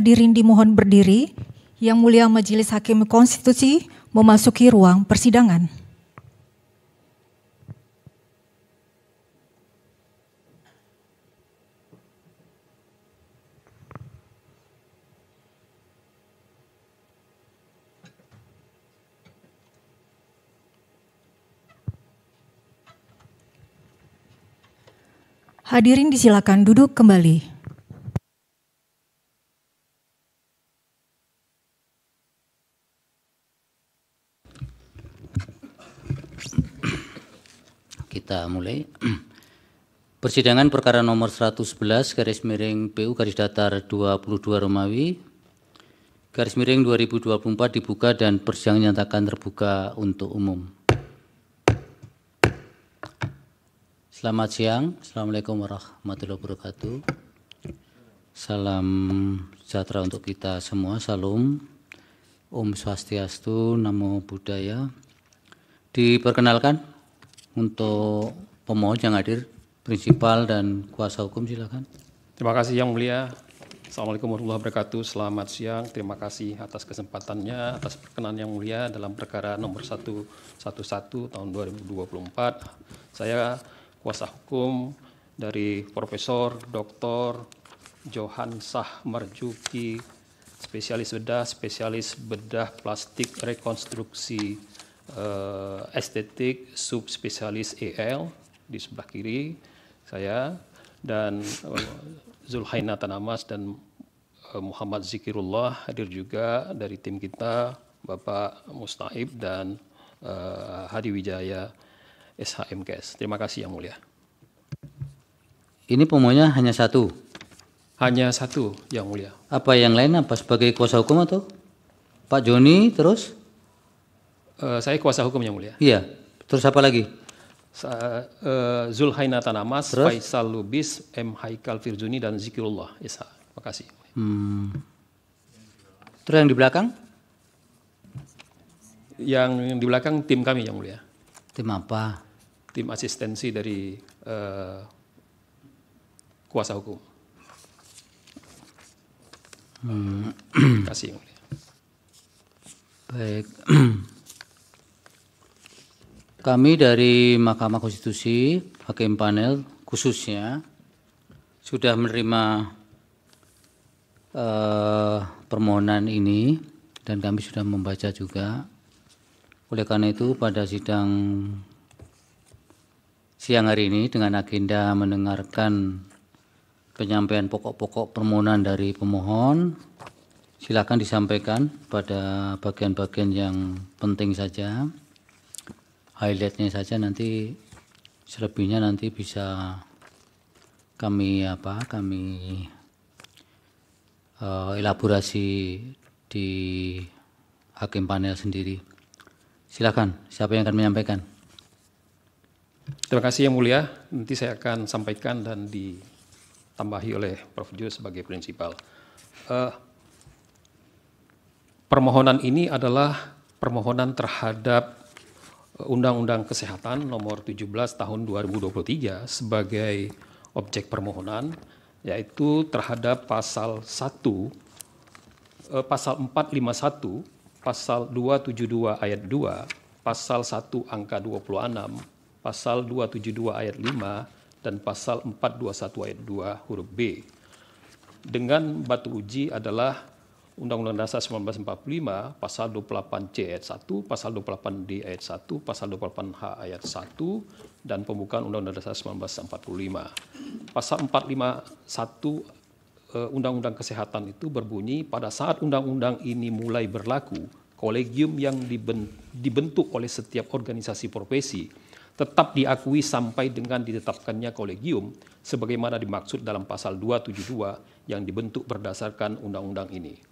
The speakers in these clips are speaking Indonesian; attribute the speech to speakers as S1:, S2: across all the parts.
S1: Hadirin dimohon berdiri. Yang Mulia Majelis Hakim Konstitusi memasuki ruang persidangan. Hadirin disilakan duduk kembali.
S2: Kita mulai. Persidangan perkara nomor 111 garis miring PU garis datar 22 Romawi garis miring 2024 dibuka dan persidangan nyatakan terbuka untuk umum. Selamat siang. Assalamualaikum warahmatullahi wabarakatuh. Salam sejahtera untuk kita semua. Salam. Om Swastiastu, Namo Buddhaya. Diperkenalkan untuk pemohon yang hadir, prinsipal dan kuasa hukum, silakan.
S3: Terima kasih Yang Mulia. Assalamualaikum warahmatullahi wabarakatuh. Selamat siang. Terima kasih atas kesempatannya, atas perkenan Yang Mulia dalam perkara nomor 111 tahun 2024. Saya kuasa hukum dari Profesor Dr. Johan Sah Marjuki, spesialis bedah plastik rekonstruksi estetik subspesialis EL di sebelah kiri saya, dan Zulhaina Tanamas dan Muhammad Zikirullah hadir juga dari tim kita, Bapak Mustaib dan Hadi Wijaya SHMKS. Terima kasih Yang Mulia.
S2: Ini pemohonnya hanya satu?
S3: Hanya satu Yang Mulia.
S2: Apa yang lain apa sebagai kuasa hukum atau Pak Joni terus?
S3: Saya kuasa hukum Yang Mulia.
S2: Iya. Terus apa lagi?
S3: Zulhaina Tanamas,
S2: terus?
S3: Faisal Lubis, M. Haikal Firjuni dan Zikirullah SH. Terima kasih.
S2: Terus yang di belakang?
S3: Yang di belakang tim kami Yang Mulia.
S2: Tim apa?
S3: Tim asistensi dari kuasa hukum. Terima kasih Yang Mulia.
S2: Baik. Kami dari Mahkamah Konstitusi, Hakim Panel khususnya, sudah menerima permohonan ini dan kami sudah membaca juga. Oleh karena itu pada sidang siang hari ini dengan agenda mendengarkan penyampaian pokok-pokok permohonan dari pemohon, silakan disampaikan pada bagian-bagian yang penting saja. Highlightnya saja, nanti selebihnya nanti bisa kami elaborasi di hakim panel sendiri. Silakan, siapa yang akan menyampaikan?
S3: Terima kasih Yang Mulia. Nanti saya akan sampaikan dan ditambahi oleh Prof. Jo sebagai prinsipal. Permohonan ini adalah permohonan terhadap Undang-Undang Kesehatan nomor 17 tahun 2023 sebagai objek permohonan, yaitu terhadap pasal 1, pasal 451, pasal 272 ayat 2, pasal 1 angka 26, pasal 272 ayat 5, dan pasal 421 ayat 2 huruf B. Dengan batu uji adalah Undang-Undang Dasar 1945, pasal 28C ayat 1, pasal 28D ayat 1, pasal 28H ayat 1, dan pembukaan Undang-Undang Dasar 1945. Pasal 451 Undang-Undang Kesehatan itu berbunyi, pada saat undang-undang ini mulai berlaku, kolegium yang dibentuk oleh setiap organisasi profesi tetap diakui sampai dengan ditetapkannya kolegium sebagaimana dimaksud dalam pasal 272 yang dibentuk berdasarkan undang-undang ini.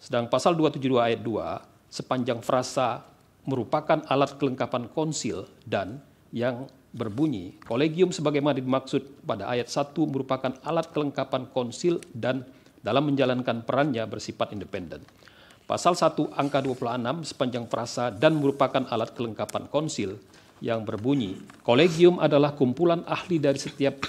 S3: Sedang pasal 272 ayat 2 sepanjang frasa merupakan alat kelengkapan konsil dan yang berbunyi kolegium sebagaimana dimaksud pada ayat 1 merupakan alat kelengkapan konsil dan dalam menjalankan perannya bersifat independen. Pasal 1 angka 26 sepanjang frasa dan merupakan alat kelengkapan konsil yang berbunyi kolegium adalah kumpulan ahli dari setiap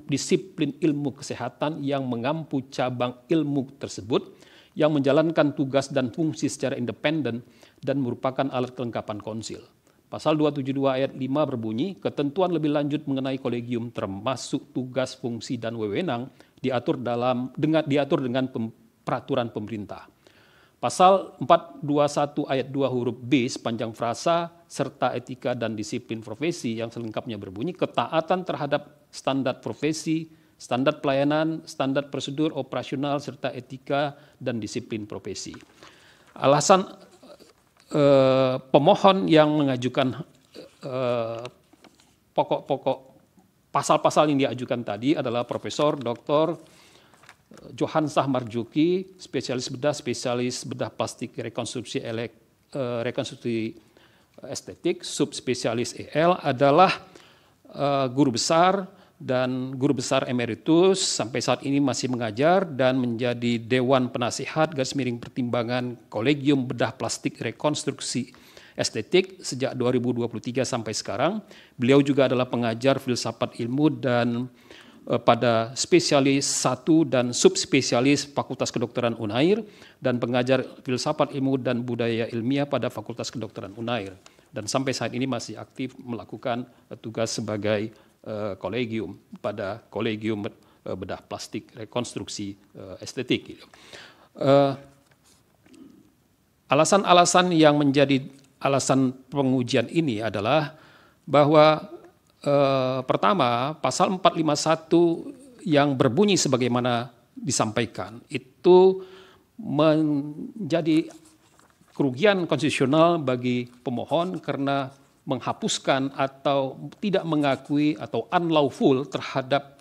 S3: disiplin ilmu kesehatan yang mengampu cabang ilmu tersebut, yang menjalankan tugas dan fungsi secara independen dan merupakan alat kelengkapan konsil. Pasal 272 ayat 5 berbunyi, ketentuan lebih lanjut mengenai kolegium termasuk tugas, fungsi, dan wewenang diatur dengan peraturan pemerintah. Pasal 421 ayat 2 huruf B sepanjang frasa serta etika dan disiplin profesi yang selengkapnya berbunyi, ketaatan terhadap standar profesi, standar pelayanan, standar prosedur operasional, serta etika dan disiplin profesi. Alasan pemohon yang mengajukan pokok-pokok pasal-pasal yang diajukan tadi adalah Profesor Dr. Johansah Marjuki, spesialis bedah plastik rekonstruksi estetik, subspesialis EL, adalah guru besar dan guru besar emeritus, sampai saat ini masih mengajar dan menjadi Dewan Penasihat /Pertimbangan Kolegium Bedah Plastik Rekonstruksi Estetik sejak 2023 sampai sekarang. Beliau juga adalah pengajar filsafat ilmu dan pada spesialis 1 dan subspesialis Fakultas Kedokteran Unair dan pengajar filsafat ilmu dan budaya ilmiah pada Fakultas Kedokteran Unair, dan sampai saat ini masih aktif melakukan tugas sebagai kolegium pada Kolegium Bedah Plastik Rekonstruksi Estetik. Alasan-alasan yang menjadi alasan pengujian ini adalah bahwa pertama, pasal 451 yang berbunyi sebagaimana disampaikan itu menjadi kerugian konstitusional bagi pemohon karena menghapuskan atau tidak mengakui atau unlawful terhadap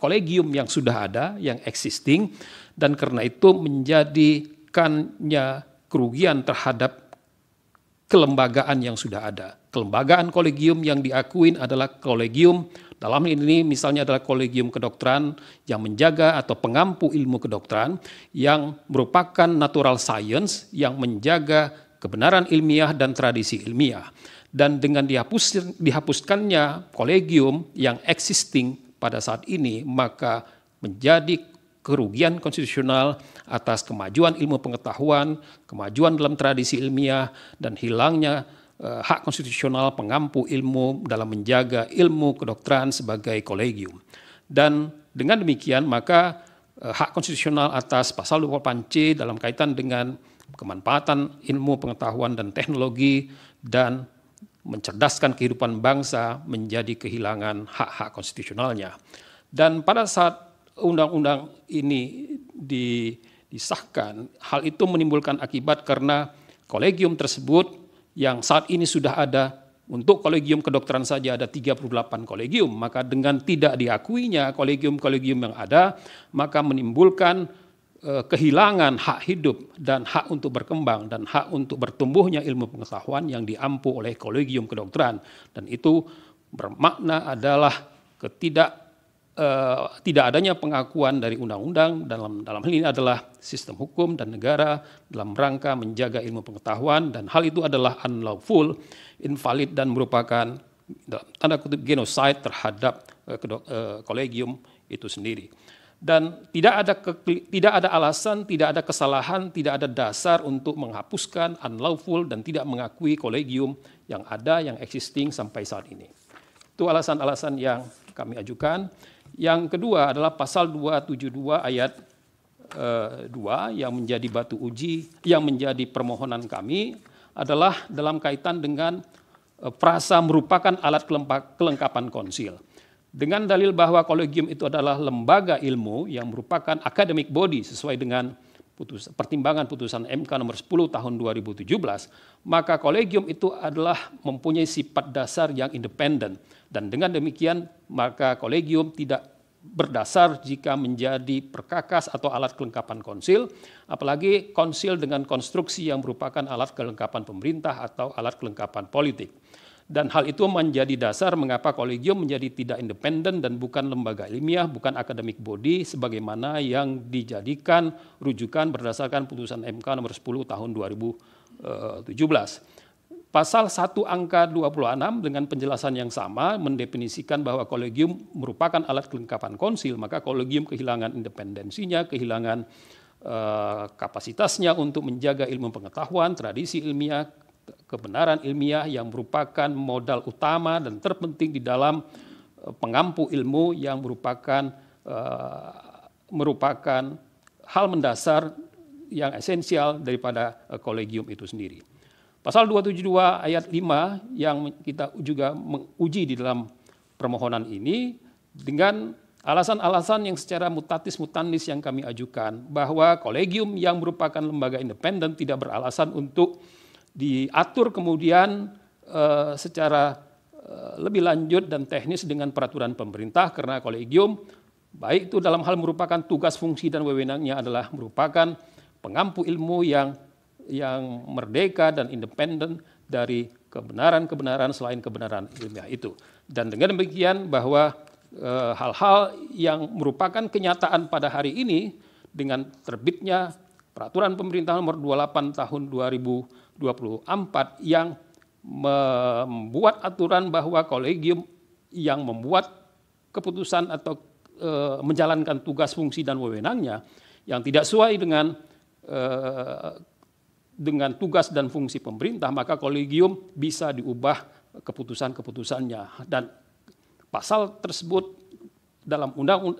S3: kolegium yang sudah ada, yang existing, dan karena itu menjadikannya kerugian terhadap kelembagaan yang sudah ada. Kelembagaan kolegium yang diakuin adalah kolegium, dalam ini misalnya adalah kolegium kedokteran yang menjaga atau pengampu ilmu kedokteran, yang merupakan natural science, yang menjaga kebenaran ilmiah dan tradisi ilmiah. Dan dengan dihapuskannya kolegium yang existing pada saat ini, maka menjadi kerugian konstitusional atas kemajuan ilmu pengetahuan, kemajuan dalam tradisi ilmiah, dan hilangnya hak konstitusional pengampu ilmu dalam menjaga ilmu kedokteran sebagai kolegium. Dan dengan demikian maka hak konstitusional atas pasal 28C dalam kaitan dengan kemanfaatan ilmu pengetahuan dan teknologi dan mencerdaskan kehidupan bangsa menjadi kehilangan hak-hak konstitusionalnya. Dan pada saat undang-undang ini disahkan, hal itu menimbulkan akibat karena kolegium tersebut yang saat ini sudah ada, untuk kolegium kedokteran saja ada 38 kolegium, maka dengan tidak diakuinya kolegium-kolegium yang ada, maka menimbulkan kehilangan hak hidup dan hak untuk berkembang dan hak untuk bertumbuhnya ilmu pengetahuan yang diampu oleh kolegium kedokteran. Dan itu bermakna adalah tidak adanya pengakuan dari undang-undang dalam hal ini adalah sistem hukum dan negara dalam rangka menjaga ilmu pengetahuan, dan hal itu adalah unlawful, invalid, dan merupakan tanda kutip genocide terhadap kolegium itu sendiri. Dan tidak ada alasan, tidak ada kesalahan, tidak ada dasar untuk menghapuskan unlawful dan tidak mengakui kolegium yang ada, yang existing sampai saat ini. Itu alasan-alasan yang kami ajukan. Yang kedua adalah pasal 272 ayat 2 yang menjadi batu uji, yang menjadi permohonan kami adalah dalam kaitan dengan frasa merupakan alat kelengkapan konsil. Dengan dalil bahwa kolegium itu adalah lembaga ilmu yang merupakan academic body sesuai dengan pertimbangan putusan MK nomor 10 tahun 2017, maka kolegium itu adalah mempunyai sifat dasar yang independen, dan dengan demikian maka kolegium tidak berdasar jika menjadi perkakas atau alat kelengkapan konsil, apalagi konsil dengan konstruksi yang merupakan alat kelengkapan pemerintah atau alat kelengkapan politik. Dan hal itu menjadi dasar mengapa kolegium menjadi tidak independen dan bukan lembaga ilmiah, bukan academic body, sebagaimana yang dijadikan rujukan berdasarkan putusan MK nomor 10 tahun 2017. Pasal 1 angka 26 dengan penjelasan yang sama mendefinisikan bahwa kolegium merupakan alat kelengkapan konsil, maka kolegium kehilangan independensinya, kehilangan kapasitasnya untuk menjaga ilmu pengetahuan, tradisi ilmiah, kebenaran ilmiah yang merupakan modal utama dan terpenting di dalam pengampu ilmu yang merupakan hal mendasar yang esensial daripada kolegium itu sendiri. Pasal 272 ayat 5 yang kita juga menguji di dalam permohonan ini dengan alasan-alasan yang secara mutatis mutandis yang kami ajukan bahwa kolegium yang merupakan lembaga independen tidak beralasan untuk diatur kemudian secara lebih lanjut dan teknis dengan peraturan pemerintah, karena kolegium baik itu dalam hal merupakan tugas, fungsi, dan wewenangnya adalah merupakan pengampu ilmu yang merdeka dan independen dari kebenaran-kebenaran selain kebenaran ilmiah itu. Dan dengan demikian bahwa hal-hal yang merupakan kenyataan pada hari ini dengan terbitnya peraturan pemerintah nomor 28 tahun 2024 yang membuat aturan bahwa kolegium yang membuat keputusan atau menjalankan tugas, fungsi, dan wewenangnya yang tidak sesuai dengan tugas dan fungsi pemerintah, maka kolegium bisa diubah keputusan-keputusannya. Dan pasal tersebut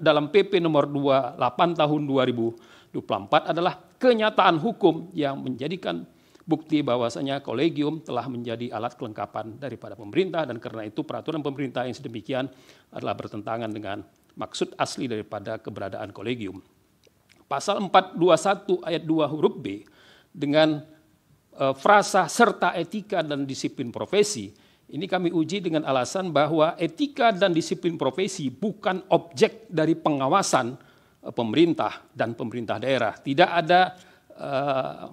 S3: dalam PP nomor 28 tahun 2024 adalah kenyataan hukum yang menjadikan bukti bahwasanya kolegium telah menjadi alat kelengkapan daripada pemerintah, dan karena itu peraturan pemerintah yang sedemikian adalah bertentangan dengan maksud asli daripada keberadaan kolegium. Pasal 421 ayat 2 huruf B dengan frasa serta etika dan disiplin profesi, ini kami uji dengan alasan bahwa etika dan disiplin profesi bukan objek dari pengawasan pemerintah dan pemerintah daerah. Tidak ada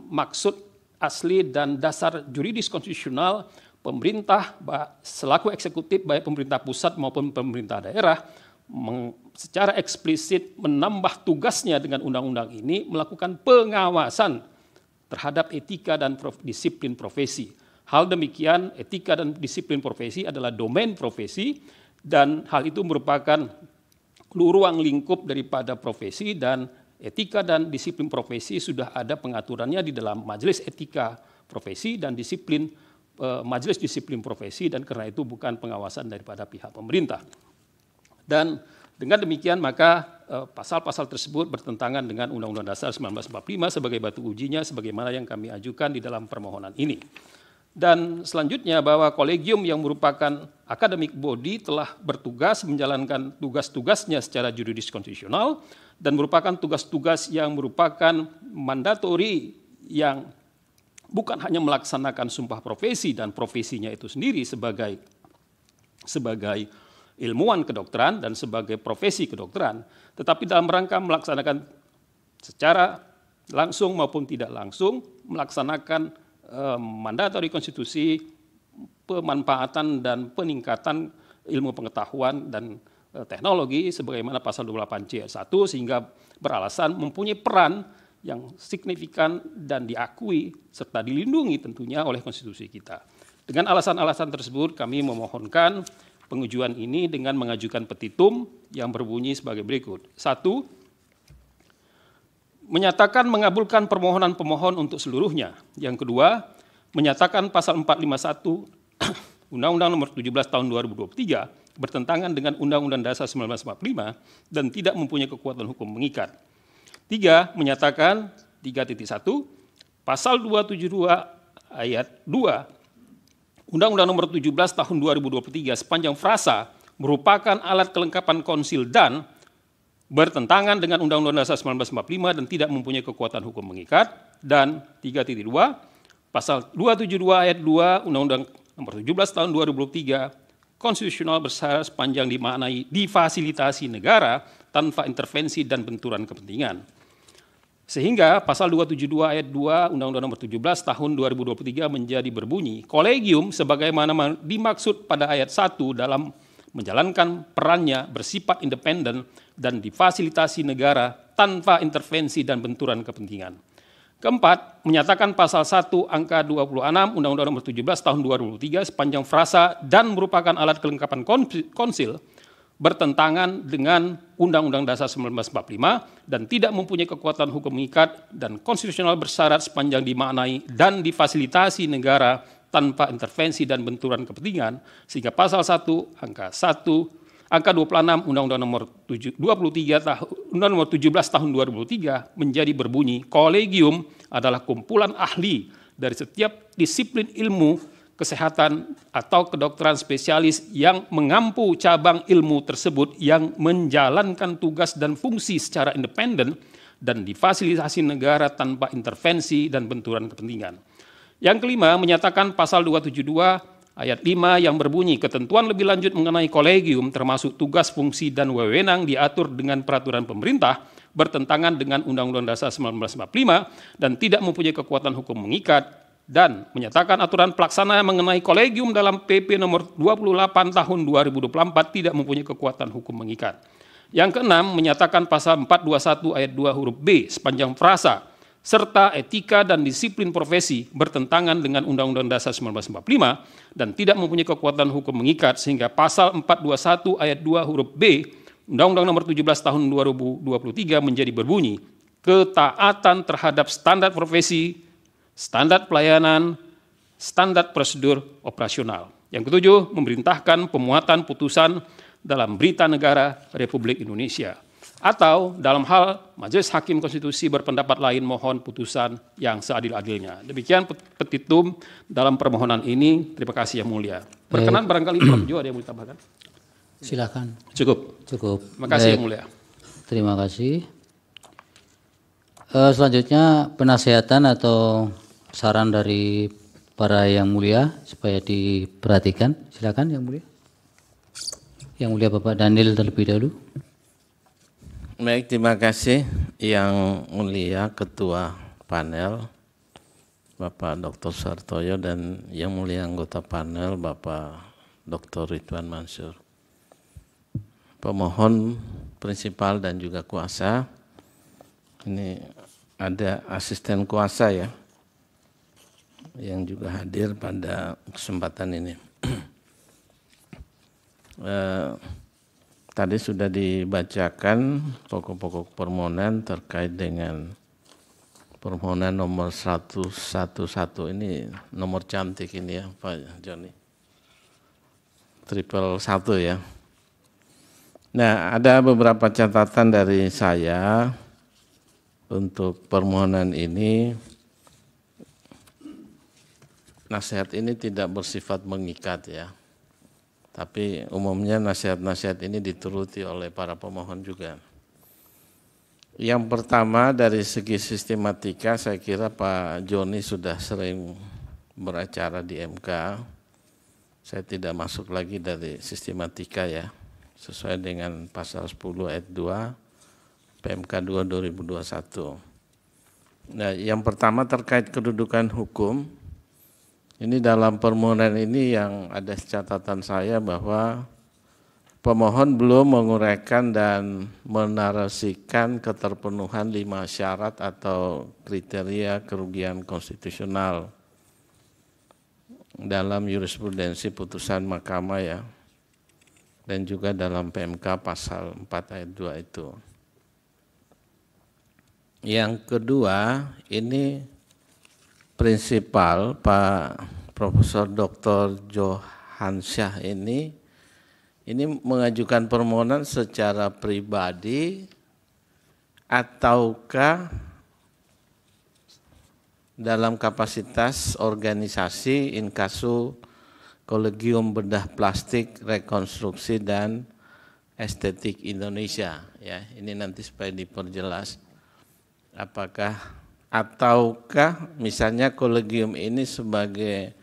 S3: maksud asli dan dasar juridis konstitusional pemerintah selaku eksekutif baik pemerintah pusat maupun pemerintah daerah secara eksplisit menambah tugasnya dengan undang-undang ini melakukan pengawasan terhadap etika dan disiplin profesi. Hal demikian, etika dan disiplin profesi adalah domain profesi, dan hal itu merupakan ruang lingkup daripada profesi, dan etika dan disiplin profesi sudah ada pengaturannya di dalam majelis etika profesi dan disiplin majelis disiplin profesi, dan karena itu bukan pengawasan daripada pihak pemerintah. Dan dengan demikian maka pasal-pasal tersebut bertentangan dengan Undang-Undang Dasar 1945 sebagai batu ujinya sebagaimana yang kami ajukan di dalam permohonan ini. Dan selanjutnya bahwa kolegium yang merupakan academic body telah bertugas menjalankan tugas-tugasnya secara juridis konstitusional dan merupakan tugas-tugas yang merupakan mandatori yang bukan hanya melaksanakan sumpah profesi dan profesinya itu sendiri sebagai ilmuwan kedokteran dan sebagai profesi kedokteran, tetapi dalam rangka melaksanakan secara langsung maupun tidak langsung melaksanakan mandatori konstitusi, pemanfaatan dan peningkatan ilmu pengetahuan dan teknologi sebagaimana pasal 28C ayat 1, sehingga beralasan mempunyai peran yang signifikan dan diakui serta dilindungi tentunya oleh konstitusi kita. Dengan alasan-alasan tersebut kami memohonkan pengujuan ini dengan mengajukan petitum yang berbunyi sebagai berikut. 1. Menyatakan mengabulkan permohonan pemohon untuk seluruhnya. Yang kedua, menyatakan pasal 451 Undang-Undang Nomor 17 Tahun 2023 bertentangan dengan Undang-Undang Dasar 1945 dan tidak mempunyai kekuatan hukum mengikat. 3. Menyatakan 3.1 pasal 272 ayat 2 Undang-Undang Nomor 17 Tahun 2023 sepanjang frasa merupakan alat kelengkapan konsil dan bertentangan dengan Undang-Undang Dasar 1945 dan tidak mempunyai kekuatan hukum mengikat. Dan 3.2 pasal 272 ayat 2 Undang-Undang Nomor 17 Tahun 2023 konstitusional bersyarat sepanjang dimaknai difasilitasi negara tanpa intervensi dan benturan kepentingan. Sehingga pasal 272 ayat 2 Undang-Undang Nomor 17 Tahun 2023 menjadi berbunyi, kolegium sebagaimana dimaksud pada ayat 1 dalam menjalankan perannya bersifat independen dan difasilitasi negara tanpa intervensi dan benturan kepentingan. Keempat, menyatakan pasal 1 angka 26 Undang-Undang Nomor 17 Tahun 2003 sepanjang frasa dan merupakan alat kelengkapan konsil bertentangan dengan Undang-Undang Dasar 1945 dan tidak mempunyai kekuatan hukum mengikat dan konstitusional bersyarat sepanjang dimaknai dan difasilitasi negara tanpa intervensi dan benturan kepentingan, sehingga pasal 1 angka 26 Undang-Undang Nomor 17 Tahun 2003 menjadi berbunyi, kolegium adalah kumpulan ahli dari setiap disiplin ilmu kesehatan atau kedokteran spesialis yang mengampu cabang ilmu tersebut yang menjalankan tugas dan fungsi secara independen dan difasilitasi negara tanpa intervensi dan benturan kepentingan. Yang kelima, menyatakan pasal 272 ayat 5 yang berbunyi ketentuan lebih lanjut mengenai kolegium termasuk tugas, fungsi, dan wewenang diatur dengan peraturan pemerintah bertentangan dengan Undang-Undang Dasar 1945 dan tidak mempunyai kekuatan hukum mengikat, dan menyatakan aturan pelaksana mengenai kolegium dalam PP nomor 28 tahun 2024 tidak mempunyai kekuatan hukum mengikat. Yang keenam, menyatakan pasal 421 ayat 2 huruf B sepanjang frasa serta etika dan disiplin profesi bertentangan dengan Undang-Undang Dasar 1945 dan tidak mempunyai kekuatan hukum mengikat, sehingga pasal 421 ayat 2 huruf B Undang-Undang Nomor 17 Tahun 2023 menjadi berbunyi, ketaatan terhadap standar profesi, standar pelayanan, standar prosedur operasional. Yang ketujuh, memerintahkan pemuatan putusan dalam Berita Negara Republik Indonesia. Atau dalam hal Majelis Hakim Konstitusi berpendapat lain, mohon putusan yang seadil-adilnya. Demikian petitum dalam permohonan ini. Terima kasih Yang Mulia. Berkenan barangkali Prof. Jo ada yang mau ditambahkan?
S2: Silakan.
S3: Cukup. Terima kasih Yang Mulia.
S2: Terima kasih. Selanjutnya penasehatan atau saran dari para Yang Mulia supaya diperhatikan. Silakan Yang Mulia. Yang Mulia Bapak Daniel terlebih dahulu.
S4: Baik, terima kasih Yang Mulia Ketua Panel Bapak Dr. Sartoyo dan Yang Mulia anggota panel Bapak Dr. Ridwan Mansur. Pemohon prinsipal dan juga kuasa. Ini ada asisten kuasa ya yang juga hadir pada kesempatan ini. Tadi sudah dibacakan pokok-pokok permohonan terkait dengan permohonan nomor 111. Ini nomor cantik ini ya Pak Joni. 111 ya. Nah, ada beberapa catatan dari saya untuk permohonan ini. Nasihat ini tidak bersifat mengikat ya. Tapi umumnya nasihat-nasihat ini dituruti oleh para pemohon juga. Yang pertama dari segi sistematika, saya kira Pak Joni sudah sering beracara di MK. Saya tidak masuk lagi dari sistematika ya, sesuai dengan pasal 10 ayat 2 PMK 2 2021. Nah, yang pertama terkait kedudukan hukum. Ini dalam permohonan ini yang ada catatan saya bahwa pemohon belum menguraikan dan menarasikan keterpenuhan 5 syarat atau kriteria kerugian konstitusional dalam jurisprudensi putusan mahkamah ya, dan juga dalam PMK pasal 4 ayat 2 itu. Yang kedua, ini prinsipal Pak Profesor Dr. Johansyah ini mengajukan permohonan secara pribadi ataukah dalam kapasitas organisasi Inkasu Kolegium Bedah Plastik Rekonstruksi dan Estetik Indonesia ya. Ini nanti supaya diperjelas ataukah misalnya kolegium ini sebagai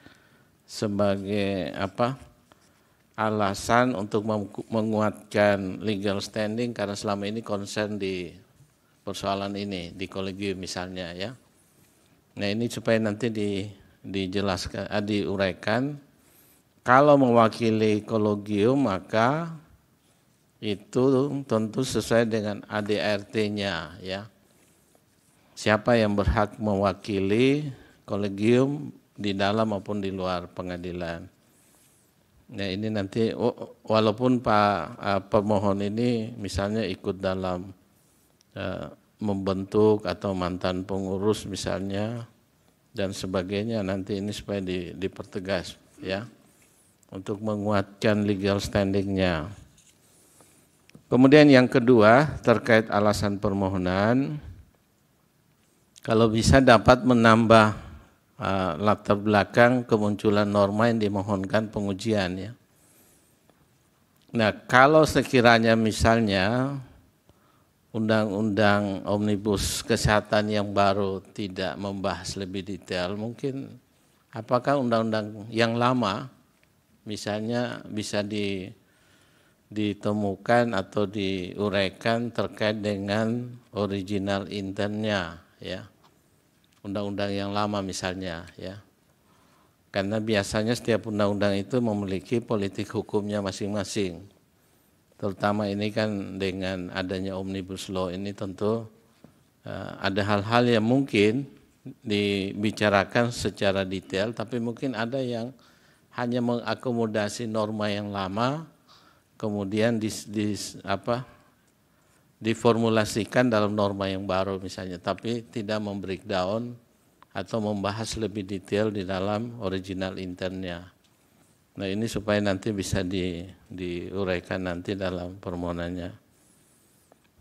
S4: alasan untuk menguatkan legal standing karena selama ini concern di persoalan ini di kolegium misalnya ya. Nah, ini supaya nanti dijelaskan, diuraikan. Kalau mewakili kolegium maka itu tentu sesuai dengan ADRT-nya ya. siapa yang berhak mewakili kolegium di dalam maupun di luar pengadilan. Nah ini nanti walaupun Pak pemohon ini misalnya ikut dalam membentuk atau mantan pengurus misalnya dan sebagainya, nanti ini supaya dipertegas ya untuk menguatkan legal standingnya. Kemudian yang kedua terkait alasan permohonan, kalau bisa dapat menambah latar belakang kemunculan norma yang dimohonkan pengujian ya. Nah kalau sekiranya misalnya undang-undang omnibus kesehatan yang baru tidak membahas lebih detail, mungkin apakah undang-undang yang lama misalnya bisa ditemukan atau diuraikan terkait dengan original intentnya ya. Undang-undang yang lama misalnya ya. Karena biasanya setiap undang-undang itu memiliki politik hukumnya masing-masing. Terutama ini kan dengan adanya Omnibus Law ini tentu ada hal-hal yang mungkin dibicarakan secara detail, tapi mungkin ada yang hanya mengakomodasi norma yang lama, kemudian diformulasikan dalam norma yang baru misalnya, tapi tidak membreakdown atau membahas lebih detail di dalam original intentnya. Nah ini supaya nanti bisa diuraikan nanti dalam permohonannya,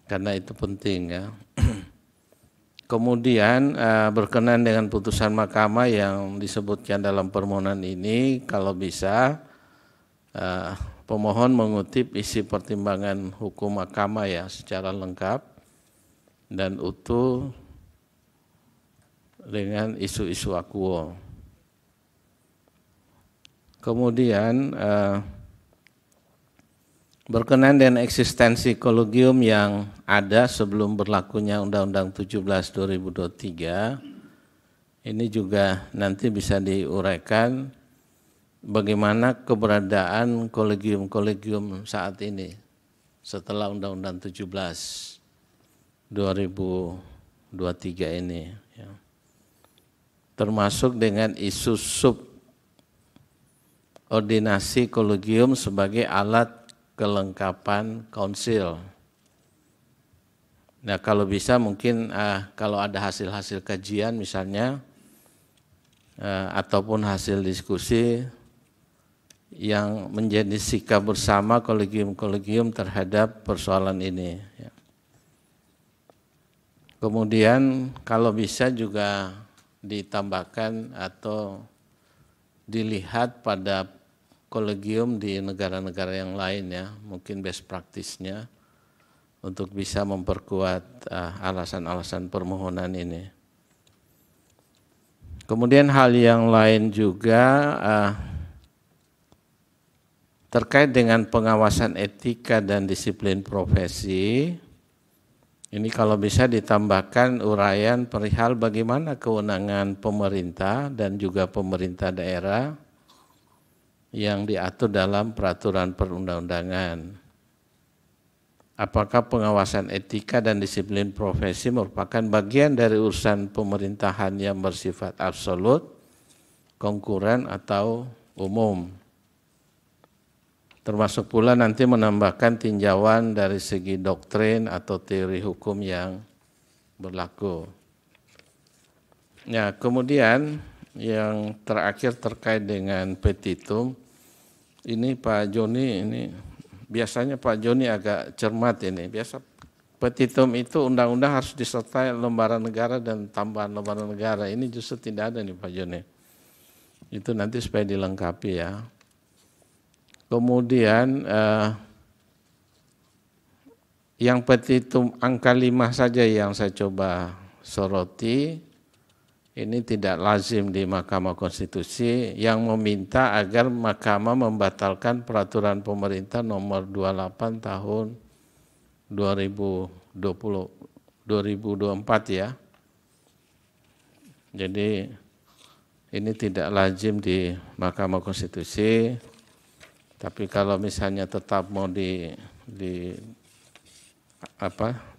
S4: karena itu penting ya. Kemudian berkenan dengan putusan mahkamah yang disebutkan dalam permohonan ini, kalau bisa pemohon mengutip isi pertimbangan hukum mahkamah ya secara lengkap dan utuh dengan isu-isu akuo. Kemudian berkenan dengan eksistensi kolegium yang ada sebelum berlakunya Undang-Undang 17/2023, ini juga nanti bisa diuraikan bagaimana keberadaan kolegium-kolegium saat ini setelah Undang-Undang 17/2023 ini ya. Termasuk dengan isu subordinasi kolegium sebagai alat kelengkapan konsil. Nah kalau bisa mungkin kalau ada hasil-hasil kajian misalnya ataupun hasil diskusi yang menjadi sikap bersama kolegium-kolegium terhadap persoalan ini. Kemudian kalau bisa juga ditambahkan atau dilihat pada kolegium di negara-negara yang lain ya, mungkin best practice-nya untuk bisa memperkuat alasan-alasan permohonan ini. Kemudian hal yang lain juga terkait dengan pengawasan etika dan disiplin profesi, ini kalau bisa ditambahkan uraian perihal bagaimana kewenangan pemerintah dan juga pemerintah daerah yang diatur dalam peraturan perundang-undangan. Apakah pengawasan etika dan disiplin profesi merupakan bagian dari urusan pemerintahan yang bersifat absolut, konkuren atau umum? Termasuk pula nanti menambahkan tinjauan dari segi doktrin atau teori hukum yang berlaku. Nah, kemudian yang terakhir terkait dengan petitum, ini Pak Joni ini biasanya Pak Joni agak cermat ini. Biasa petitum itu undang-undang harus disertai lembaran negara dan tambahan lembaran negara. Ini justru tidak ada nih Pak Joni. Itu nanti supaya dilengkapi ya. Kemudian yang petitum angka 5 saja yang saya coba soroti, ini tidak lazim di Mahkamah Konstitusi yang meminta agar Mahkamah membatalkan peraturan pemerintah nomor 28 tahun 2024 ya. Jadi ini tidak lazim di Mahkamah Konstitusi. Tapi kalau misalnya tetap mau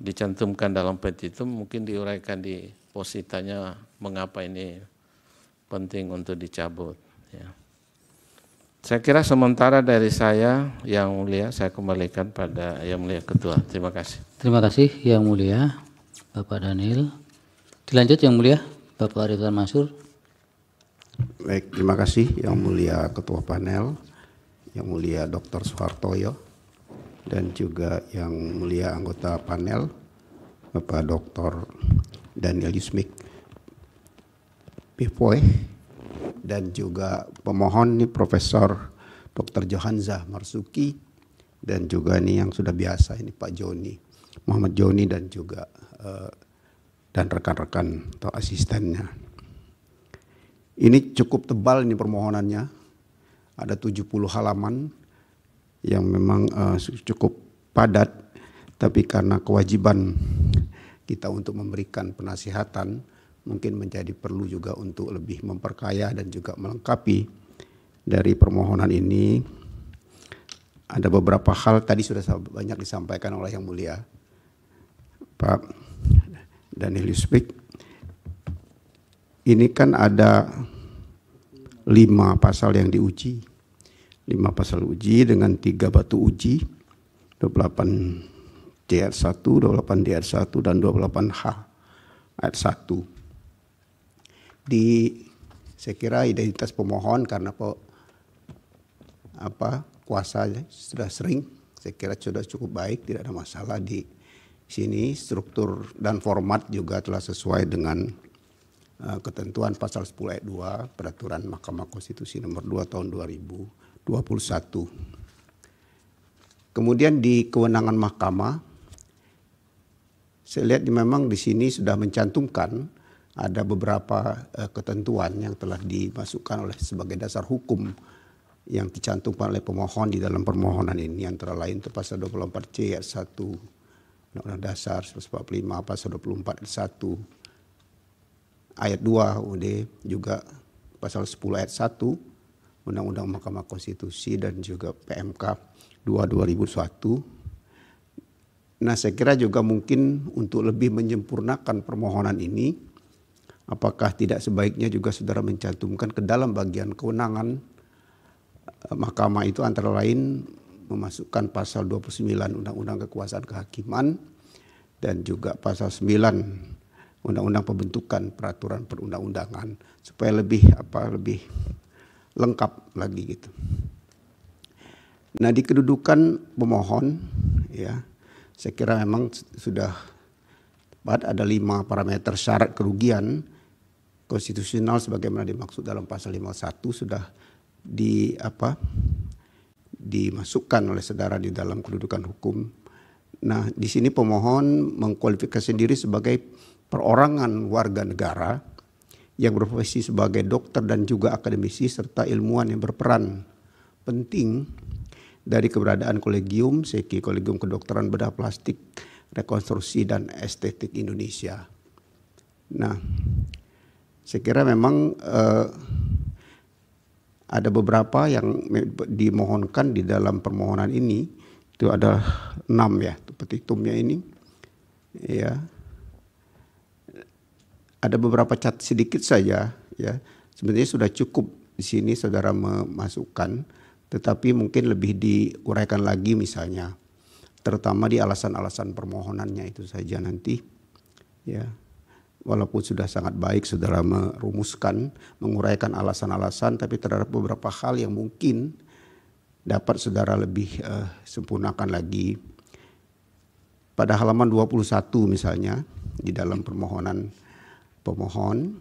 S4: dicantumkan dalam petitum, mungkin diuraikan di positanya mengapa ini penting untuk dicabut. Ya. Saya kira sementara dari saya, Yang Mulia, saya kembalikan pada Yang Mulia Ketua. Terima kasih.
S2: Terima kasih Yang Mulia Bapak Daniel. Dilanjut Yang Mulia Bapak Ridwan Mansur.
S5: Baik, terima kasih Yang Mulia Ketua Panel, Yang Mulia Dr. Soehartoyo, dan juga Yang Mulia anggota panel Bapak Dr. Daniel Yusmik Pipoy, dan juga pemohon nih Profesor Dr. Johanza Marsuki, dan juga ini yang sudah biasa ini Pak Joni, Muhammad Joni, dan juga dan rekan-rekan atau asistennya. Ini cukup tebal ini permohonannya, ada 70 halaman yang memang cukup padat, tapi karena kewajiban kita untuk memberikan penasihatan, mungkin menjadi perlu juga untuk lebih memperkaya dan juga melengkapi dari permohonan ini. Ada beberapa hal tadi sudah banyak disampaikan oleh Yang Mulia Pak Daniel Yusmik. Ini kan ada 5 pasal yang diuji, 5 pasal uji dengan 3 batu uji, 28 D ayat 1, 28 D ayat 1, dan 28H ayat 1. Saya kira identitas pemohon karena kuasa sudah sering, saya kira sudah cukup baik, tidak ada masalah di sini. Struktur dan format juga telah sesuai dengan ketentuan pasal 10 ayat 2 Peraturan Mahkamah Konstitusi nomor 2 tahun 2021. Kemudian di kewenangan mahkamah, saya lihat memang di sini sudah mencantumkan ada beberapa ketentuan yang telah dimasukkan oleh sebagai dasar hukum yang dicantumkan oleh pemohon di dalam permohonan ini, antara lain itu pasal 24C ayat 1 Undang-Undang Dasar 1945, pasal 24 ayat 1 ayat 2 UUD, juga pasal 10 ayat 1 Undang-Undang Mahkamah Konstitusi, dan juga PMK 2/2001. Nah, saya kira juga mungkin untuk lebih menyempurnakan permohonan ini, apakah tidak sebaiknya juga saudara mencantumkan ke dalam bagian kewenangan mahkamah itu antara lain memasukkan pasal 29 Undang-Undang Kekuasaan Kehakiman dan juga pasal 9 Undang-Undang Pembentukan Peraturan Perundang-undangan supaya lebih lengkap lagi gitu. Nah, di kedudukan pemohon ya, saya kira memang sudah tepat, ada 5 parameter syarat kerugian konstitusional sebagaimana dimaksud dalam pasal 51 sudah dimasukkan oleh saudara di dalam kedudukan hukum. Nah, di sini pemohon mengkualifikasi diri sebagai perorangan warga negara yang berprofesi sebagai dokter dan juga akademisi serta ilmuwan yang berperan penting dari keberadaan kolegium SEKI, Kolegium Kedokteran Bedah Plastik, Rekonstruksi dan Estetik Indonesia. Nah, saya kira memang ada beberapa yang dimohonkan di dalam permohonan ini, itu ada 6 ya, petitumnya ini. Ya, ada beberapa cat sedikit saja ya. Sebenarnya sudah cukup di sini saudara memasukkan, tetapi mungkin lebih diuraikan lagi misalnya, terutama di alasan-alasan permohonannya itu saja nanti ya. Walaupun sudah sangat baik saudara merumuskan, menguraikan alasan-alasan, tapi terhadap beberapa hal yang mungkin dapat saudara lebih sempurnakan lagi. Pada halaman 21 misalnya, di dalam permohonan pemohon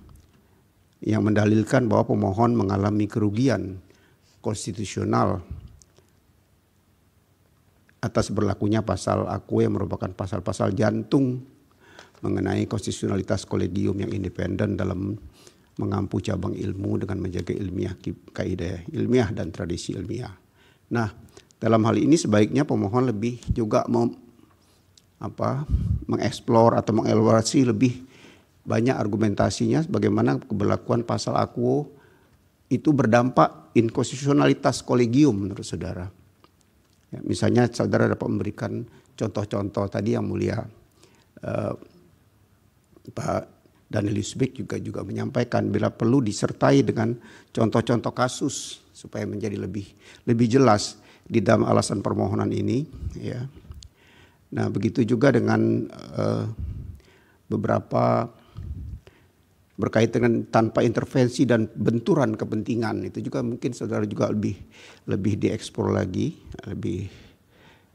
S5: yang mendalilkan bahwa pemohon mengalami kerugian konstitusional atas berlakunya pasal AKUE yang merupakan pasal-pasal jantung mengenai konstitusionalitas kolegium yang independen dalam mengampu cabang ilmu dengan menjaga ilmiah, kaidah ilmiah dan tradisi ilmiah. Nah, dalam hal ini sebaiknya pemohon lebih juga mengeksplor atau mengelaborasi lebih banyak argumentasinya bagaimana keberlakuan pasal AKUE itu berdampak inkonstitusionalitas kolegium menurut saudara. Ya, misalnya saudara dapat memberikan contoh-contoh tadi Yang Mulia Pak Danielius Beck juga menyampaikan bila perlu disertai dengan contoh-contoh kasus supaya menjadi lebih jelas di dalam alasan permohonan ini, ya. Nah, begitu juga dengan beberapa berkaitan dengan tanpa intervensi dan benturan kepentingan, itu juga mungkin saudara juga lebih dieksplor lagi, lebih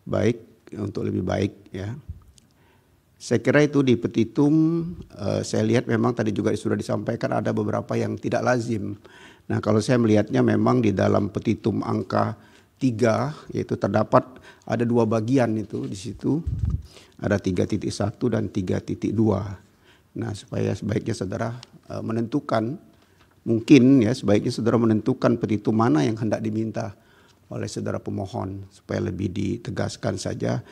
S5: baik, untuk lebih baik, ya. Saya kira itu di petitum, saya lihat memang tadi juga sudah disampaikan ada beberapa yang tidak lazim. Nah, kalau saya melihatnya memang di dalam petitum angka 3, yaitu terdapat ada 2 bagian itu di situ, ada 3.1 dan 3.2. Nah, supaya sebaiknya saudara menentukan, mungkin ya sebaiknya saudara menentukan petitum mana yang hendak diminta oleh saudara pemohon supaya lebih ditegaskan saja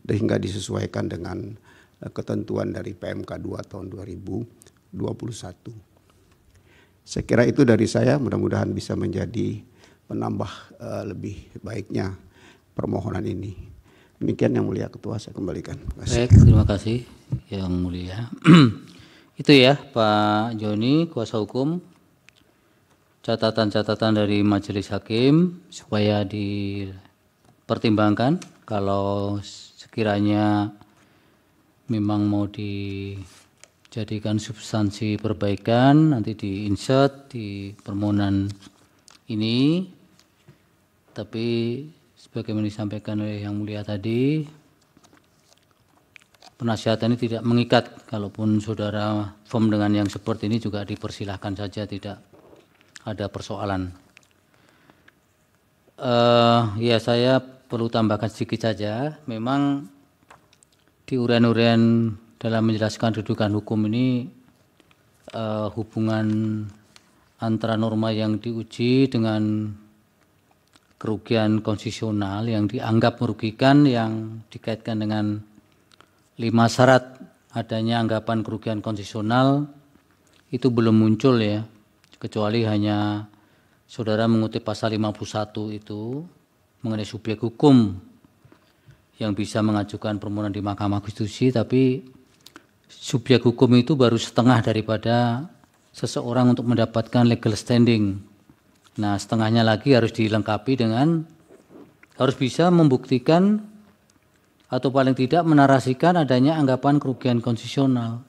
S5: sehingga disesuaikan dengan ketentuan dari PMK 2 tahun 2021. Saya kira itu dari saya, mudah-mudahan bisa menjadi penambah lebih baiknya permohonan ini. Demikian Yang Mulia Ketua, saya kembalikan.
S2: Baik, terima kasih Yang Mulia. Itu ya Pak Joni, kuasa hukum, catatan-catatan dari Majelis Hakim supaya dipertimbangkan kalau sekiranya memang mau dijadikan substansi perbaikan, nanti di-insert di permohonan ini. Tapi sebagaimana disampaikan oleh Yang Mulia tadi, penasihat ini tidak mengikat, kalaupun saudara firm dengan yang seperti ini juga dipersilahkan saja, tidak ada persoalan. Ya, saya perlu tambahkan sedikit saja. Memang di uraian-uraian dalam menjelaskan kedudukan hukum ini hubungan antara norma yang diuji dengan kerugian konstitusional yang dianggap merugikan, yang dikaitkan dengan 5 syarat adanya anggapan kerugian konstitusional itu belum muncul ya, kecuali hanya saudara mengutip pasal 51 itu mengenai subjek hukum yang bisa mengajukan permohonan di Mahkamah Konstitusi, tapi subjek hukum itu baru setengah daripada seseorang untuk mendapatkan legal standing. Nah, setengahnya lagi harus dilengkapi dengan harus bisa membuktikan atau paling tidak menarasikan adanya anggapan kerugian konstitusional.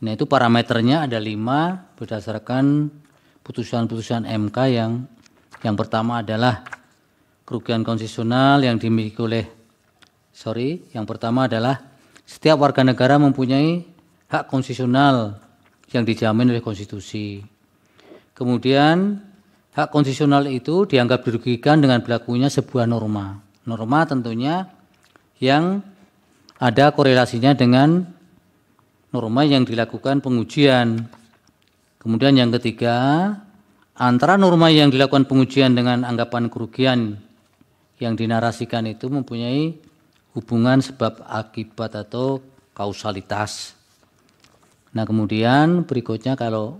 S2: Nah, itu parameternya ada 5 berdasarkan putusan-putusan MK yang pertama adalah kerugian konstitusional yang dimiliki oleh yang pertama adalah setiap warga negara mempunyai hak konstitusional yang dijamin oleh konstitusi. Kemudian hak konstitusional itu dianggap dirugikan dengan berlakunya sebuah norma. Norma tentunya yang ada korelasinya dengan norma yang dilakukan pengujian. Kemudian yang ketiga, antara norma yang dilakukan pengujian dengan anggapan kerugian yang dinarasikan itu mempunyai hubungan sebab akibat atau kausalitas. Nah, kemudian berikutnya kalau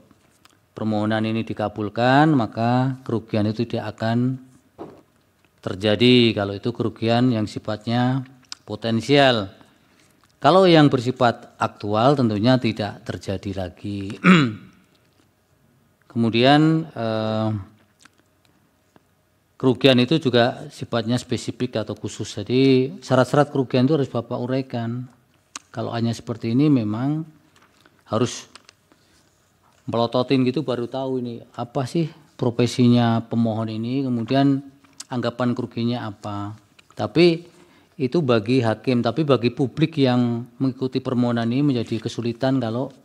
S2: permohonan ini dikabulkan, maka kerugian itu tidak akan terjadi kalau itu kerugian yang sifatnya potensial. Kalau yang bersifat aktual tentunya tidak terjadi lagi. Kemudian kerugian itu juga sifatnya spesifik atau khusus. Jadi syarat-syarat kerugian itu harus Bapak uraikan. Kalau hanya seperti ini memang harus melototin gitu baru tahu ini apa sih profesinya pemohon ini, kemudian anggapan kerugiannya apa. Tapi itu bagi hakim, tapi bagi publik yang mengikuti permohonan ini menjadi kesulitan kalau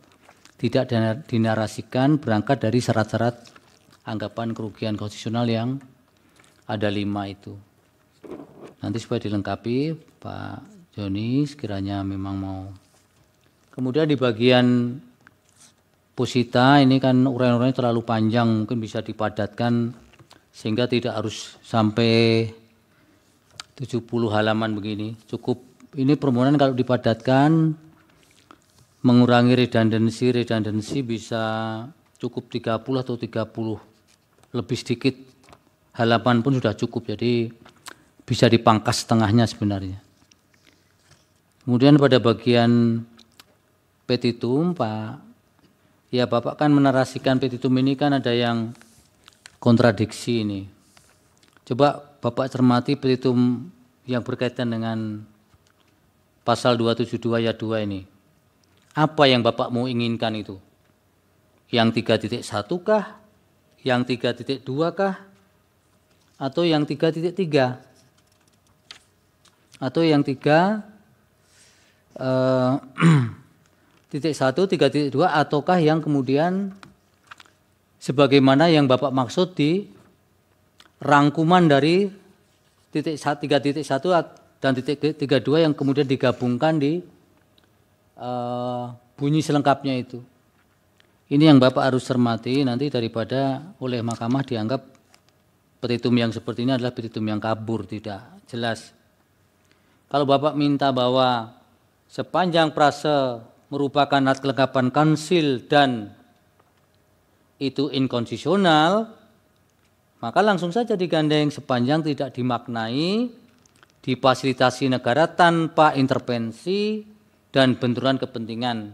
S2: tidak dinarasikan berangkat dari syarat-syarat anggapan kerugian konstitusional yang ada 5 itu. Nanti supaya dilengkapi Pak Joni sekiranya memang mau. Kemudian di bagian posita ini kan uraian-uraiannya terlalu panjang, mungkin bisa dipadatkan sehingga tidak harus sampai 70 halaman begini. Cukup ini permohonan kalau dipadatkan mengurangi redundancy bisa cukup 30 atau 30 lebih sedikit halaman pun sudah cukup, jadi bisa dipangkas setengahnya sebenarnya. Kemudian pada bagian petitum Pak Ya, Bapak kan menarasikan petitum ini kan ada yang kontradiksi ini. Coba Bapak cermati petitum yang berkaitan dengan pasal 272 ayat 2 ini. Apa yang Bapak mau inginkan itu? Yang 3.1 kah? Yang 3.2 kah? Atau yang 3.3? Atau yang 3 3.1, 3.2, ataukah yang kemudian sebagaimana yang Bapak maksud di rangkuman dari 3.1 dan 3.2 yang kemudian digabungkan di bunyi selengkapnya itu. Ini yang Bapak harus cermati nanti daripada oleh mahkamah dianggap petitum yang seperti ini adalah petitum yang kabur, tidak jelas. Kalau Bapak minta bahwa sepanjang prase merupakan alat kelengkapan konsil dan itu inkonstitusional, maka langsung saja digandeng sepanjang tidak dimaknai, difasilitasi negara tanpa intervensi dan benturan kepentingan.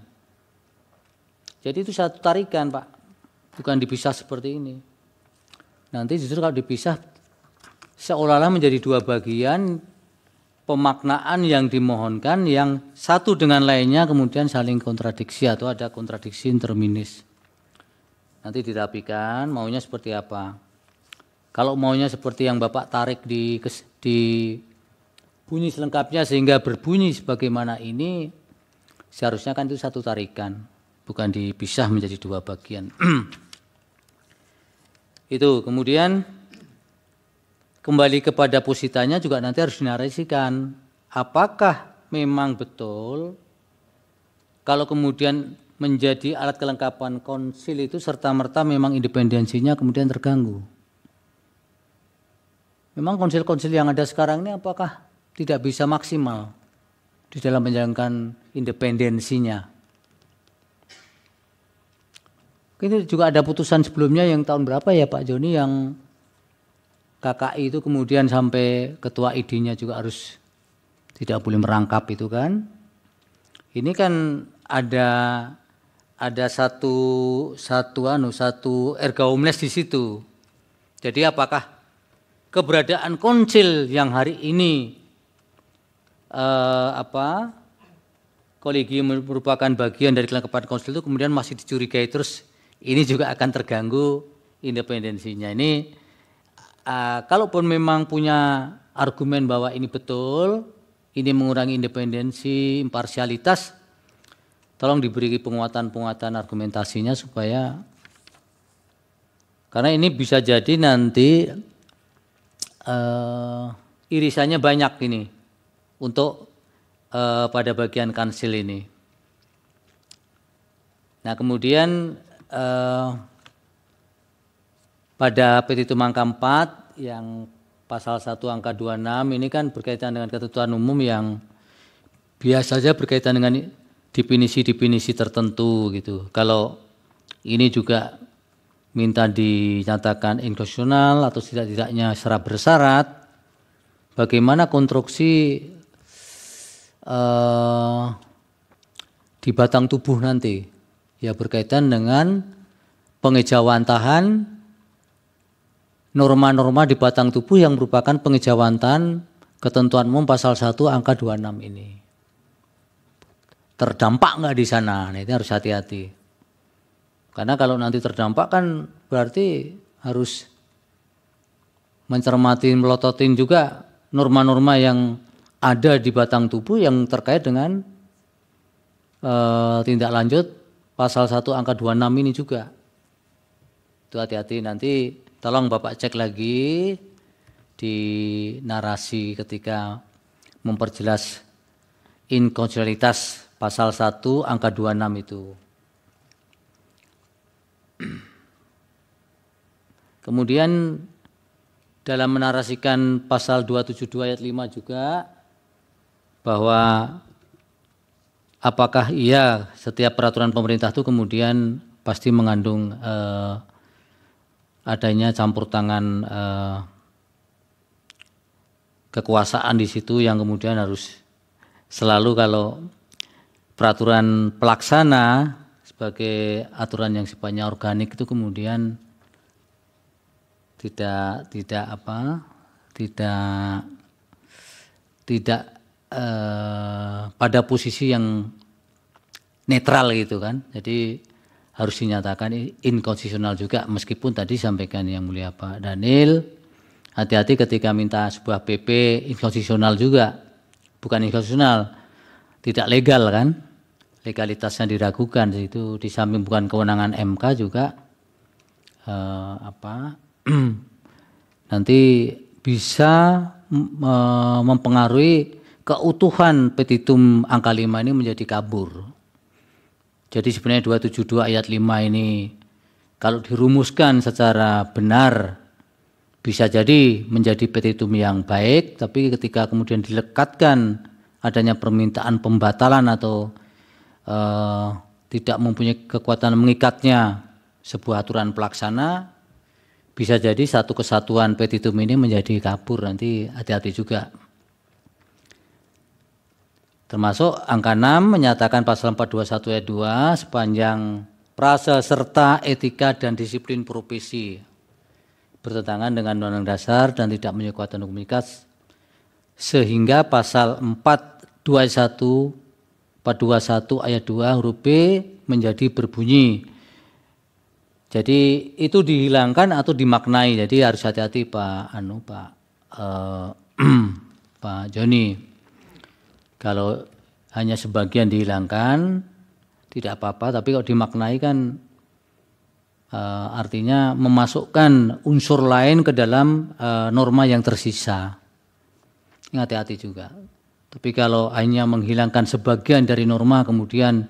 S2: Jadi itu satu tarikan, Pak, bukan dipisah seperti ini. Nanti justru kalau dipisah seolah-olah menjadi dua bagian, pemaknaan yang dimohonkan yang satu dengan lainnya kemudian saling kontradiksi atau ada kontradiksi interminis. Nanti dirapikan maunya seperti apa. Kalau maunya seperti yang Bapak tarik di bunyi selengkapnya sehingga berbunyi sebagaimana ini, seharusnya kan itu satu tarikan, bukan dipisah menjadi dua bagian. Itu kemudian kembali kepada positanya juga nanti harus dinarasikan. Apakah memang betul kalau kemudian menjadi alat kelengkapan konsil itu serta-merta memang independensinya kemudian terganggu? Memang konsil-konsil yang ada sekarang ini apakah tidak bisa maksimal di dalam menjalankan independensinya? Ini juga ada putusan sebelumnya yang tahun berapa ya Pak Joni yang KKI itu kemudian sampai ketua ID-nya juga harus tidak boleh merangkap itu kan. Ini kan ada satu erga omnes di situ. Jadi apakah keberadaan konsil yang hari ini kolegium merupakan bagian dari kelengkapan konsil itu kemudian masih dicurigai terus ini juga akan terganggu independensinya. Ini kalaupun memang punya argumen bahwa ini betul, ini mengurangi independensi, imparsialitas, tolong diberi penguatan argumentasinya supaya, karena ini bisa jadi nanti irisannya banyak ini untuk pada bagian kansil ini. Nah kemudian pada petitum angka 4 yang pasal 1 angka 26 ini kan berkaitan dengan ketentuan umum yang biasa saja berkaitan dengan definisi-definisi tertentu gitu. Kalau ini juga minta dinyatakan inkonstitusional atau tidak-tidaknya secara bersyarat, bagaimana konstruksi di batang tubuh nanti ya berkaitan dengan pengejawantahan norma-norma di batang tubuh yang merupakan pengejawantahan ketentuan umum pasal 1 angka 26 ini. Terdampak enggak di sana? Nah, itu harus hati-hati. Karena kalau nanti terdampak kan berarti harus mencermati, melototin juga norma-norma yang ada di batang tubuh yang terkait dengan tindak lanjut pasal 1 angka 26 ini juga. Itu hati-hati, nanti tolong Bapak cek lagi di narasi ketika memperjelas inkonstitusionalitas pasal 1 angka 26 itu. Kemudian dalam menarasikan pasal 272 ayat 5 juga bahwa apakah iya setiap peraturan pemerintah itu kemudian pasti mengandung adanya campur tangan kekuasaan di situ yang kemudian harus selalu kalau peraturan pelaksana sebagai aturan yang sifatnya organik itu kemudian tidak pada posisi yang netral gitu kan. Jadi harus dinyatakan inkonstitusional juga, meskipun tadi sampaikan Yang Mulia Pak Daniel, hati-hati ketika minta sebuah PP inkonstitusional juga, bukan inkonstitusional, tidak legal kan, legalitasnya diragukan. Itu di samping bukan kewenangan MK juga nanti bisa mempengaruhi keutuhan petitum angka 5 ini menjadi kabur. Jadi sebenarnya 272 ayat 5 ini kalau dirumuskan secara benar bisa jadi menjadi petitum yang baik, tapi ketika kemudian dilekatkan adanya permintaan pembatalan atau tidak mempunyai kekuatan mengikatnya sebuah aturan pelaksana, bisa jadi satu kesatuan petitum ini menjadi kabur, nanti hati-hati juga. Termasuk angka 6 menyatakan pasal 421 ayat 2 sepanjang prase serta etika dan disiplin profesi bertentangan dengan Undang-Undang Dasar dan tidak mempunyai kekuatan hukum mengikat, sehingga pasal 421 ayat 2 huruf B menjadi berbunyi. Jadi itu dihilangkan atau dimaknai. Jadi harus hati-hati Pak Pak Joni. Kalau hanya sebagian dihilangkan tidak apa-apa, tapi kalau dimaknai kan artinya memasukkan unsur lain ke dalam norma yang tersisa. Hati-hati juga. Tapi kalau hanya menghilangkan sebagian dari norma kemudian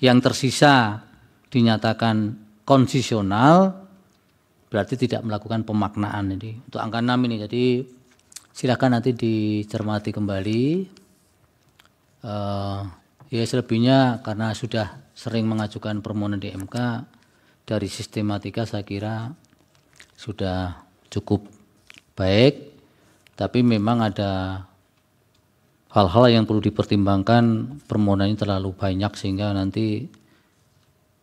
S2: yang tersisa dinyatakan konstitusional, berarti tidak melakukan pemaknaan. Jadi untuk angka 6 ini, jadi silakan nanti dicermati kembali. Ya selebihnya karena sudah sering mengajukan permohonan di MK, dari sistematika saya kira sudah cukup baik, tapi memang ada hal-hal yang perlu dipertimbangkan. Permohonan ini terlalu banyak sehingga nanti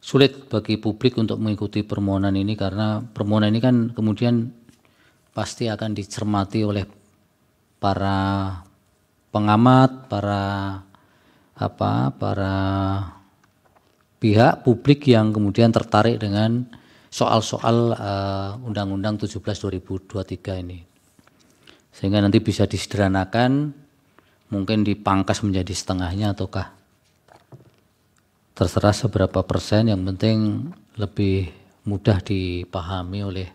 S2: sulit bagi publik untuk mengikuti permohonan ini, karena permohonan ini kan kemudian pasti akan dicermati oleh para pengamat, para pihak publik yang kemudian tertarik dengan soal-soal Undang-Undang 17/2023 ini. Sehingga nanti bisa disederhanakan, mungkin dipangkas menjadi setengahnya ataukah terserah seberapa persen, yang penting lebih mudah dipahami oleh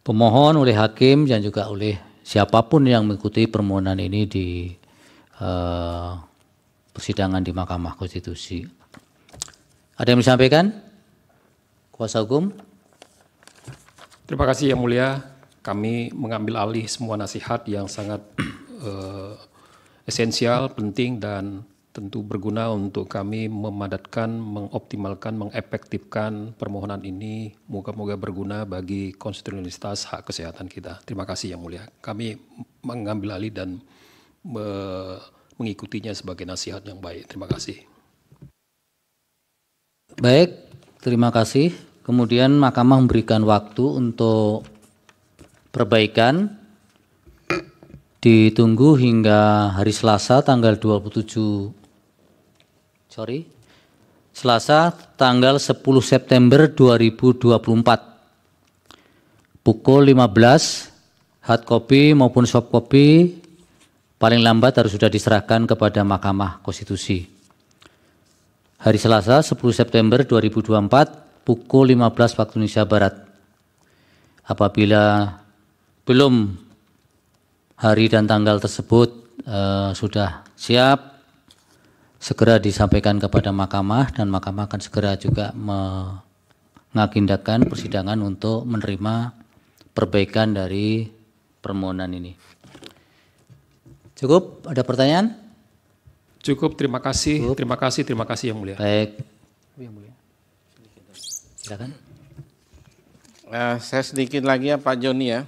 S2: pemohon, oleh hakim, dan juga oleh siapapun yang mengikuti permohonan ini di persidangan di Mahkamah Konstitusi. Ada yang disampaikan? Kuasa hukum?
S3: Terima kasih Yang Mulia. Kami mengambil alih semua nasihat yang sangat esensial, penting, dan tentu berguna untuk kami memadatkan, mengoptimalkan, mengefektifkan permohonan ini. Moga-moga berguna bagi konstitusionalitas hak kesehatan kita. Terima kasih Yang Mulia. Kami mengambil alih dan mengikutinya sebagai nasihat yang baik. Terima kasih.
S2: Baik, terima kasih. Kemudian Mahkamah memberikan waktu untuk perbaikan, ditunggu hingga hari Selasa tanggal 10 September 2024 pukul 15, hard copy maupun soft copy paling lambat harus sudah diserahkan kepada Mahkamah Konstitusi. Hari Selasa 10 September 2024 pukul 15 waktu Indonesia Barat. Apabila belum hari dan tanggal tersebut sudah siap, segera disampaikan kepada Mahkamah, dan Mahkamah akan segera juga mengagendakan persidangan untuk menerima perbaikan dari permohonan ini. Cukup? Ada pertanyaan?
S3: Cukup, terima kasih.
S2: Cukup.
S3: Terima kasih Yang Mulia.
S2: Baik. Yang Mulia. Silakan.
S4: Saya sedikit lagi ya Pak Joni ya.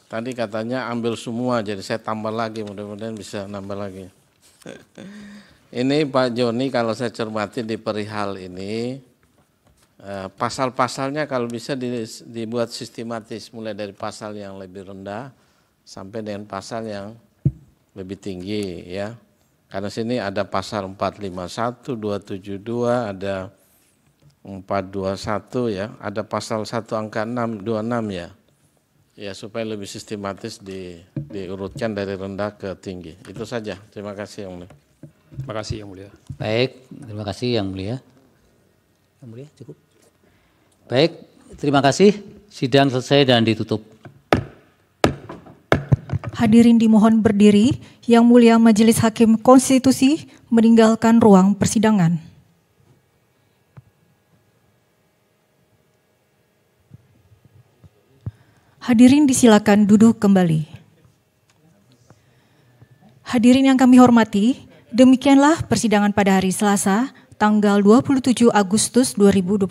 S4: Tadi katanya ambil semua, jadi saya tambah lagi, mudah-mudahan bisa nambah lagi. Ini Pak Joni, kalau saya cermati di perihal ini, pasal-pasalnya kalau bisa dibuat sistematis, mulai dari pasal yang lebih rendah sampai dengan pasal yang lebih tinggi ya. Karena sini ada pasal 451, 272, ada 421 ya, ada pasal 1 angka 626 ya. Ya supaya lebih sistematis diurutkan dari rendah ke tinggi. Itu saja. Terima kasih Yang Mulia.
S3: Terima kasih Yang Mulia.
S2: Baik, terima kasih Yang Mulia. Yang Mulia cukup. Baik, terima kasih. Sidang selesai dan ditutup.
S1: Hadirin dimohon berdiri. Yang Mulia Majelis Hakim Konstitusi meninggalkan ruang persidangan. Hadirin disilakan duduk kembali. Hadirin yang kami hormati, demikianlah persidangan pada hari Selasa, tanggal 27 Agustus 2024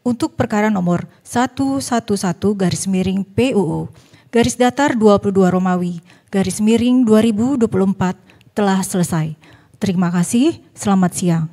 S1: untuk perkara nomor 111/PUU garis datar 22 Romawi garis miring 2024 telah selesai. Terima kasih, selamat siang.